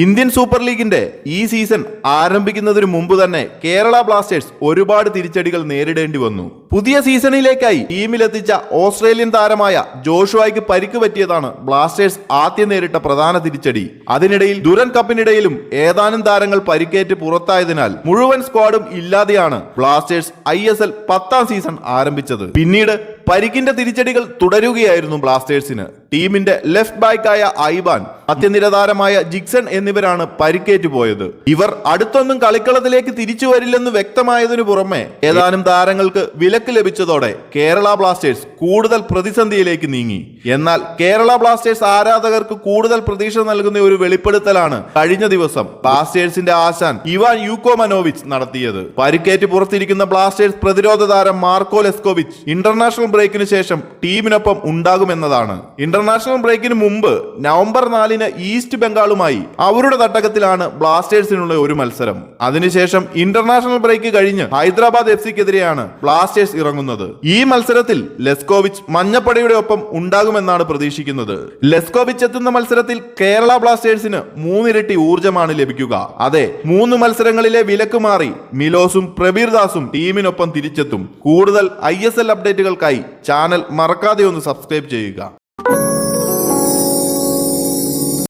Indian super ലീഗിന്റെ ഈ season ആരംഭിക്കുന്നതിന് മുമ്പ് തന്നെ കേരള ബ്ലാസ്റ്റേഴ്സ് ഒരുപാട് തിരിച്ചടികൾ നേരിടേണ്ടി വന്നു. പുതിയ സീസണിലേക്കായി ടീമിലെത്തിച്ച ഓസ്ട്രേലിയൻ താരമായ ജോഷുവായ്ക്ക് പരിക്ക് പറ്റിയതാണ് ബ്ലാസ്റ്റേഴ്സ് ആദ്യം നേരിട്ട പ്രധാന തിരിച്ചടി. അതിനിടയിൽ ദുരൻ കപ്പിനിടയിലും ഏതാനും താരങ്ങൾ പരിക്കേറ്റ് പുറത്തായതിനാൽ മുഴുവൻ സ്ക്വാഡും ഇല്ലാതെയാണ് ബ്ലാസ്റ്റേഴ്സ് ISL 10ാം സീസൺ ആരംഭിച്ചത്. പിന്നീട് പരിക്കിന്റെ തിരിച്ചടികൾ തുടരുകയായിരുന്നു ബ്ലാസ്റ്റേഴ്സിന്. ടീമിന്റെ ലെഫ്റ്റ് ബാക്കായ ഐബാൻ, മധ്യനിര താരമായ ജിക്സൺ എന്നിവരാണ് പരിക്കേറ്റു പോയത്. ഇവർ അടുത്തൊന്നും കളിക്കളത്തിലേക്ക് തിരിച്ചു വരില്ലെന്ന് വ്യക്തമായതിനു പുറമെ ഏതാനും താരങ്ങൾക്ക് വിലക്ക് ലഭിച്ചതോടെ കേരള ബ്ലാസ്റ്റേഴ്സ് കൂടുതൽ പ്രതിസന്ധിയിലേക്ക് നീങ്ങി. എന്നാൽ കേരള ബ്ലാസ്റ്റേഴ്സ് ആരാധകർക്ക് കൂടുതൽ പ്രതീക്ഷ നൽകുന്ന ഒരു വെളിപ്പെടുത്തലാണ് കഴിഞ്ഞ ദിവസം ബ്ലാസ്റ്റേഴ്സിന്റെ ആശാൻ ഇവാൻ യൂക്കോമനോവിച്ച് നടത്തിയത്. പരിക്കേറ്റ് പുറത്തിരിക്കുന്ന ബ്ലാസ്റ്റേഴ്സ് പ്രതിരോധ താരം മാർക്കോ ലെസ്കോവിച്ച് ഇന്റർനാഷണൽ ബ്രേക്കിന് ശേഷം ടീമിനൊപ്പം ഉണ്ടാകുമെന്നതാണ്. ഇന്റർനാഷണൽ ബ്രേക്കിന് മുമ്പ് നവംബർ 4-ന് ഈസ്റ്റ് ബംഗാളുമായി അവരുടെ തട്ടകത്തിലാണ് ബ്ലാസ്റ്റേഴ്സിനുള്ള ഒരു മത്സരം. അതിനുശേഷം ഇന്റർനാഷണൽ ബ്രേക്ക് കഴിഞ്ഞ് ഹൈദരാബാദ് FCക്കെതിരെയാണ് ബ്ലാസ്റ്റേഴ്സ് ഇറങ്ങുന്നത്. ഈ മത്സരത്തിൽ ലെസ്കോവിച്ച് മഞ്ഞപ്പടയുടെ ഒപ്പം ഉണ്ടാകുമെന്നാണ് പ്രതീക്ഷിക്കുന്നത്. ലെസ്കോവിച്ച് എത്തുന്ന മത്സരത്തിൽ കേരള ബ്ലാസ്റ്റേഴ്സിന് 3 ഇരട്ടി ഊർജ്ജമാണ് ലഭിക്കുക. അതെ, 3 മത്സരങ്ങളിലെ വിലക്ക് മാറി മിലോസും പ്രബീർദാസും ടീമിനൊപ്പം തിരിച്ചെത്തും. കൂടുതൽ ISL അപ്ഡേറ്റുകൾക്കായി ചാനൽ മറക്കാതെ ഒന്ന് സബ്സ്ക്രൈബ് ചെയ്യുക.